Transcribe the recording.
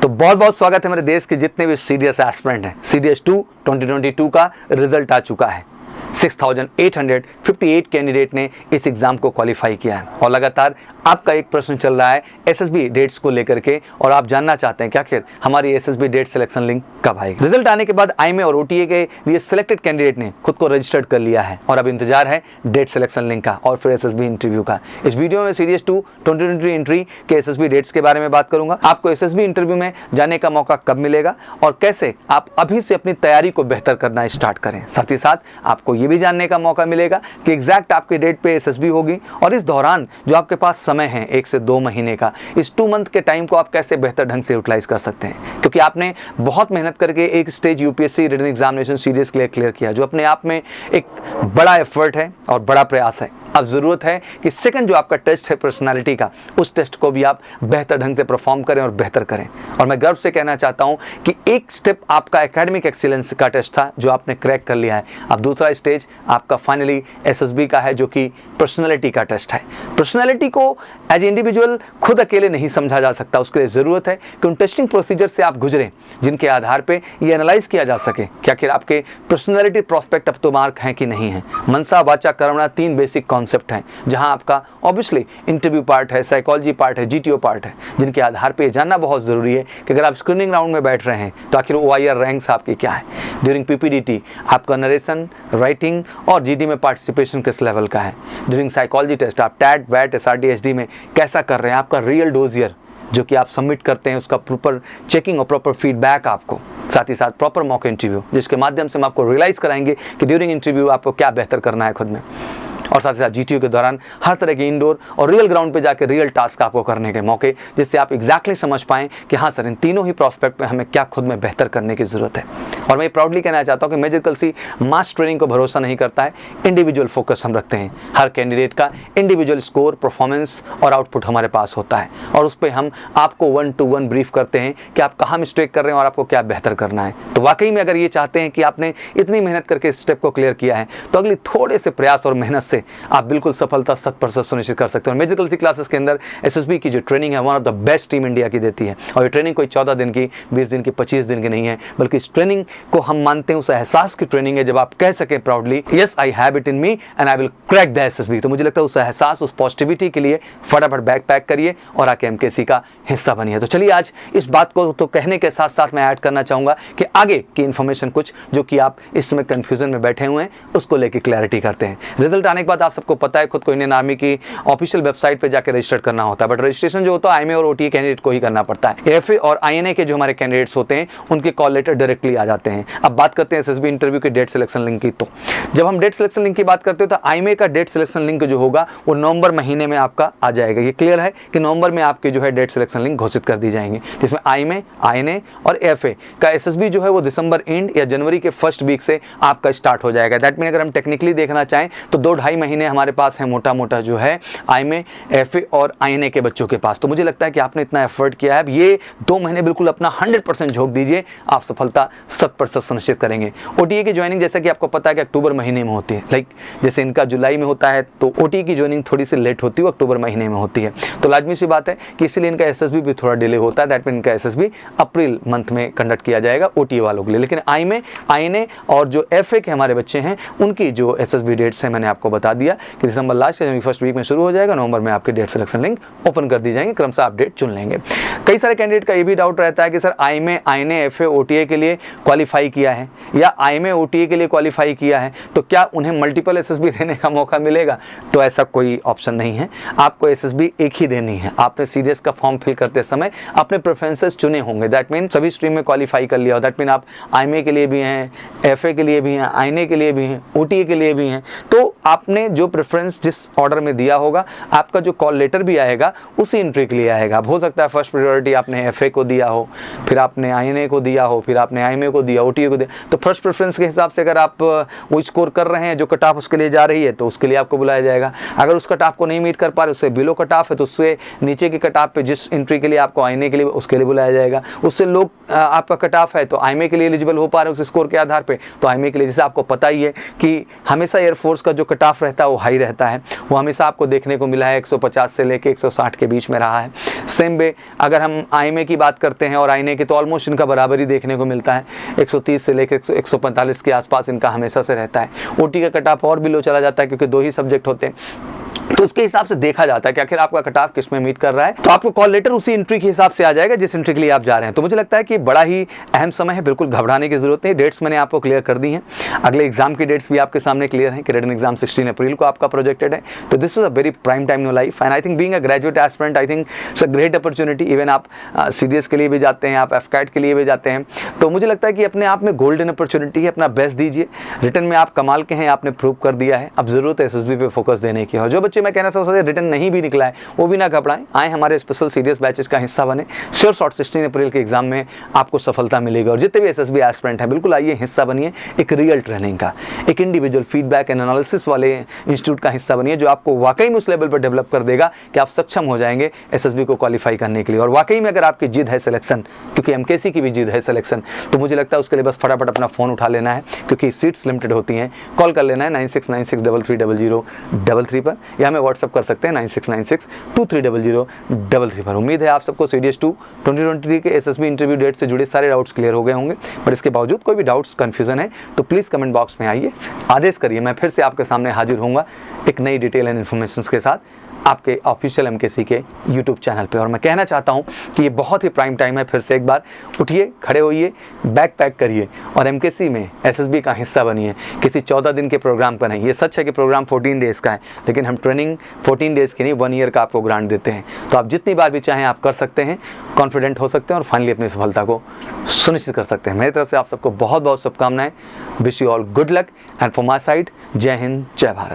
तो बहुत बहुत स्वागत है मेरे देश के जितने भी सीडीएस एस्पिरेंट हैं। सीडीएस 2 2022 का रिजल्ट आ चुका है। 6,858 कैंडिडेट ने इस एग्जाम को क्वालिफाई किया है और लगातार आपका एक प्रश्न चल रहा है एसएसबी डेट्स को लेकर के, और आप जानना चाहते हैं कि आखिर हमारी एसएसबी डेट सिलेक्शन लिंक कब आएगी। रिजल्ट आने के बाद आईएमए और ओटीए के लिए सिलेक्टेड कैंडिडेट ने खुद को रजिस्टर्ड कर लिया है और अब इंतजार है डेट सिलेक्शन लिंक का और फिर एसएसबी इंटरव्यू का। इस वीडियो में सीडीएस 2 2023 एंट्री के एसएसबी डेट्स के बारे में बात करूंगा। आपको एसएसबी इंटरव्यू में जाने का मौका कब मिलेगा और कैसे आप अभी से अपनी तैयारी को बेहतर करना स्टार्ट करें। साथ ही साथ आपको ये भी जानने का मौका मिलेगा कि एग्जैक्ट आपकी डेट पे एसएसबी होगी और इस दौरान जो आपके पास समय है 1 से 2 महीने का, इस 2 मंथ के टाइम को आप कैसे बेहतर ढंग से यूटिलाइज कर सकते हैं, क्योंकि आपने बहुत मेहनत करके एक stage UPSC written examination series के लिए क्लियर किया, जो अपने आप में एक बड़ा एफर्ट है और बड़ा प्रयास है। अब जरूरत है कि सेकंड जो आपका टेस्ट है पर्सनालिटी का, उस टेस्ट को भी आप बेहतर ढंग से परफॉर्म करें और बेहतर करें। और मैं गर्व से कहना चाहता हूं कि एक स्टेप आपका एकेडमिक एक्सीलेंस का टेस्ट था जो आपने क्रैक कर लिया है। अब दूसरा स्टेज आपका फाइनली एसएसबी का है जो कि पर्सनालिटी का टेस्ट है। पर्सनालिटी को एज इंडिविजुअल खुद अकेले नहीं समझा जा सकता, उसके लिए जरूरत है कि उन टेस्टिंग प्रोसीजर से आप गुजरें जिनके आधार पे ये एनालाइज किया जा सके कि आखिर आपके personality prospect up to mark हैं कि नहीं है। मनसा वाचा कर्मणा 3 बेसिक कॉन्सेप्ट हैं, जहां आपका ऑब्वियसली इंटरव्यू पार्ट है, साइकोलॉजी पार्ट है, जीटीओ पार्ट है, जिनके आधार पे जानना बहुत जरूरी है कि अगर आप स्क्रीनिंग राउंड में बैठ रहे हैं तो आखिर ओआईआर रैंक्स आपकी क्या है। ड्यूरिंग पीपीडीटी आपका नरेशन, राइटिंग और जीडी में पार्टिसिपेशन किस लेवल का है। ड्यूरिंग साइकोलॉजी टेस्ट आप टैट, वैट, एसआरटी, एसडी में कैसा कर रहे हैं। आपका रियल डोजियर जो कि आप सबमिट करते हैं उसका प्रॉपर चेकिंग और प्रॉपर फीडबैक आपको, साथ ही साथ प्रॉपर मॉक इंटरव्यू जिसके माध्यम से हम आपको रियलाइज कराएंगे कि ड्यूरिंग इंटरव्यू आपको क्या बेहतर करना है खुद में, और साथ ही साथ जीटीयू के दौरान हर तरह के इंडोर और रियल ग्राउंड पे जाकर रियल टास्क आपको करने के मौके, जिससे आप एग्जैक्टली समझ पाएं कि हाँ सर इन तीनों ही प्रोस्पेक्ट में हमें क्या खुद में बेहतर करने की जरूरत है। और मैं प्राउडली कहना चाहता हूँ कि मेजर कलसी मास ट्रेनिंग को भरोसा नहीं करता है, इंडिविजुअल फोकस हम रखते हैं। हर कैंडिडेट का इंडिविजुअल स्कोर, परफॉर्मेंस और आउटपुट हमारे पास होता है और उस पर हम आपको 1-to-1 ब्रीफ करते हैं कि आप कहाँ मिस्टेक कर रहे हैं और आपको क्या बेहतर करना है। तो वाकई में अगर ये चाहते हैं कि आपने इतनी मेहनत करके इस स्टेप को क्लियर किया है तो अगली थोड़े से प्रयास और मेहनत से आप बिल्कुल सफलता 100% सुनिश्चित कर सकते हैं। मेजर कलसी क्लासेस के अंदर एसएसबी की जो ट्रेनिंग है one of the best team India की देती है और ये ट्रेनिंग कोई 14 दिन की, 20 दिन की, 25 दिन की नहीं है, बल्कि इस ट्रेनिंग को हम मानते हैं उस एहसास की ट्रेनिंग है जब आप कह सकें proudly yes I have it in me and I will crack the SSB. तो मुझे लगता है उस एहसास, उस पॉजिटिविटी के लिए फटाफट बैग पैक करिए और आके एमकेसी का हिस्सा बनिए। तो चलिए आज इस बात को तो कहने के साथ साथ मैं ऐड करना चाहूंगा कि आगे की इन्फॉर्मेशन कुछ जो कि आप इस समय कंफ्यूजन में बैठे हुए हैं उसको लेके क्लैरिटी करते हैं। रिजल्ट आने के बाद आप सबको पता है खुद को इंडियन आर्मी की ऑफिशियल वेबसाइट पे जाकर रजिस्टर करना होता है, बट रजिस्ट्रेशन जो होता है आईएमए और ओटीए कैंडिडेट को ही करना पड़ता है। एएफए और आईएनए के जो हमारे कैंडिडेट्स होते हैं उनके कॉल लेटर डायरेक्टली आ जाते हैं। अब बात करते हैं एसएसबी इंटरव्यू के डेट सिलेक्शन लिंक की। तो जब हम डेट सिलेक्शन लिंक की बात करते हैं तो आईएमए का डेट सिलेक्शन लिंक जो होगा वो नवंबर महीने में आपका आ जाएगा। ये क्लियर है कि नवंबर में आपकी जो है डेट सिलेक्शन लिंक घोषित कर दी जाएंगे, जिसमें आईएमए, आईएनए और एएफए का एसएसबी जो है वो दिसंबर एंड या जनवरी के फर्स्ट वीक से आपका स्टार्ट हो जाएगा। दैट मीन अगर हम टेक्निकली देखना चाहें तो 2-2.5 महीने हमारे पास है मोटा मोटा जो है आईएमए, एएफए और आईएनए के बच्चों के पास। तो मुझे लगता है कि आपने इतना एफर्ट किया है, अब ये 2 महीने बिल्कुल अपना 100% झोंक दीजिए, आप सफलता 100% सुनिश्चित करेंगे। ओटीए की ज्वाइनिंग जैसा कि आपको पता है कि अक्टूबर महीने में होती है, लाइक जैसे इनका जुलाई में होता है तो ओटीए की ज्वाइनिंग थोड़ी सी लेट होती है, अक्टूबर महीने में होती है। तो लाजमी सी बात है कि इसलिए इनका एसएसबी भी थोड़ा डिले होता है। दैट मीन इनका एसएसबी अप्रैल मंथ में कंडक्ट किया जाएगा ओटीए वालों के लिए। लेकिन आईएमए, आईएनए और जो एएफए के हमारे बच्चे हैं उनकी जो एसएसबी डेट्स है मैंने आपको बता दिया कि दिसंबर लास्ट या फर्स्ट वीक में शुरू हो जाएगा, नवंबर में आपकी डेट सिलेक्शन लिंक ओपन कर दी जाएंगे, क्रमशः आप डेट चुन लेंगे। कई सारे कैंडिडेट का ये भी डाउट रहता है कि sir IMA, INA, AFA, OTA के लिए क्वालिफाई किया है या आईएमए, ओटीए के लिए क्वालिफाई किया है तो क्या उन्हें मल्टीपल एसएसबी देने का मौका मिलेगा? तो ऐसा कोई ऑप्शन नहीं है, आपको एसएसबी एक ही देनी है। आपने सीडीएस का फॉर्म फिल करते समय अपने प्रेफरेंसेस चुने होंगे, दैट मीन सभी स्ट्रीम में क्वालिफाई कर लिया हो। दैट मीन आप आईएमए के लिए भी हैं, एएफए के लिए भी हैं, आईएनए के लिए भी हैं, ओटीए के लिए भी हैं। तो आपने जो प्रेफरेंस जिस ऑर्डर में दिया होगा आपका जो कॉल लेटर भी आएगा उसी एंट्री के लिए आएगा। अब हो सकता है फर्स्ट प्रायोरिटी आपने एएफए को दिया हो, फिर आपने आईएनए को दिया हो, फिर आपने आईएमए को दिया, ओटीए को दिया, तो फर्स्ट प्रेफरेंस के हिसाब से अगर आप वो स्कोर कर रहे हैं जो कट ऑफ उसके लिए जा रही है तो उसके लिए आपको बुलाया जाएगा। अगर उस कट ऑफ को नहीं मीट कर पा रहे, उससे बिलो कट ऑफ है तो उससे नीचे के कट ऑफ पे जिस एंट्री के लिए आपको आईएनए के लिए उसके लिए बुलाया जाएगा। उससे लोग आपका कट ऑफ है तो आईएमए के लिए एलिजिबल हो पा रहे हैं उस स्कोर के आधार पर, तो आईएमए के लिए जैसे आपको पता ही है कि हमेशा एयरफोर्स का जो कट ऑफ रहता है वो हाई रहता है, वो हमेशा आपको देखने को मिला है 150 से लेके 160 के बीच में रहा है। सेम वे अगर हम आईएमए की बात करते हैं और आईएमए की, तो ऑलमोस्ट इनका बराबर ही देखने को मिलता है, 130 से लेकर 145 के आसपास इनका हमेशा से रहता है। ओटी का कट ऑफ और भी लो चला जाता है क्योंकि 2 ही सब्जेक्ट होते हैं, तो उसके हिसाब से देखा जाता है कि आखिर आपका कट ऑफ किस में मीट कर रहा है, तो आपको कॉल लेटर उसी एंट्री के हिसाब से आ जाएगा जिस एंट्री के लिए आप जा रहे हैं। तो मुझे लगता है कि बड़ा ही अहम समय है, बिल्कुल घबराने की जरूरत नहीं। डेट्स मैंने आपको क्लियर कर दी हैं, अगले एग्जाम की डेट्स भी आपके सामने क्लियर हैं कि रिटन एग्जाम 16 अप्रैल को आपका प्रोजेक्टेड है। तो this is a very prime time in your life and I think being a graduate aspirant I think it's a great opportunity. Even आप सीडीएस के लिए भी जाते हैं, आप एफकैट के लिए भी जाते हैं, तो मुझे लगता है कि अपने आप में गोल्डन अपॉर्चुनिटी है, अपना बेस्ट दीजिए। रिटन में आप कमाल के हैं, आपने प्रूव कर दिया है, अब जरूरत है एसएसबी पे फोकस देने की। और जो बच्चे मैं कहना चाहता हूँ रिटन नहीं भी निकला है वो भी ना घबराएं, आए हमारे स्पेशल सीरियस बैचेस का हिस्सा बने। श्योर शॉट 16 अप्रैल के एग्जाम में आपको सफलता मिलेगी। और जितने भी एसएसबी एस्पिरेंट हैं बिल्कुल आइए हिस्सा बनिए, एक रियल ट्रेनिंग का, एक इंडिविजुअल फीडबैक एंड एनालिसिस वाले इंस्टीट्यूट का हिस्सा बनिए, जो आपको वाकई में उस लेवल पर डेवलप कर देगा कि आप सक्षम हो जाएंगे एसएसबी को क्वालिफाई करने के लिए। और वाकई में अगर आपकी जिद है सिलेक्शन, क्योंकि एमकेसी की भी जिद है सिलेक्शन, तो मुझे लगता है उसके लिए बस फटाफट अपना फोन उठा लेना है, क्योंकि सीट्स लिमिटेड होती हैं। कॉल कर लेना है 9696330033 पर, या हमें व्हाट्सअप कर सकते हैं 9696230033 पर। उम्मीद है आप सबको सीडीएस 2 2023 के एसएसबी इंटरव्यू डेट से जुड़े सारे डाउट्स क्लियर हो गए होंगे। पर इसके बावजूद कोई भी डाउट्स कंफ्यूजन है तो प्लीज़ कमेंट बॉक्स में आइए, आदेश करिए, मैं फिर से आपके सामने हाजिर होऊंगा एक नई डिटेल एंड इन्फॉर्मेशन के साथ आपके ऑफिशियल एमकेसी के यूट्यूब चैनल पे। और मैं कहना चाहता हूं कि ये बहुत ही प्राइम टाइम है, फिर से एक बार उठिए, खड़े होइए, बैग पैक करिए और एमकेसी में एसएसबी का हिस्सा बनिए। किसी 14 दिन के प्रोग्राम का नहीं, ये सच है कि प्रोग्राम 14 डेज़ का है, लेकिन हम ट्रेनिंग 14 डेज़ की नहीं 1 ईयर का आपको ग्रांट देते हैं। तो आप जितनी बार भी चाहें आप कर सकते हैं, कॉन्फिडेंट हो सकते हैं और फाइनली अपनी सफलता को सुनिश्चित कर सकते हैं। मेरी तरफ से आप सबको बहुत बहुत शुभकामनाएं। Wish you all good luck and from my side जय हिंद, जय भारत।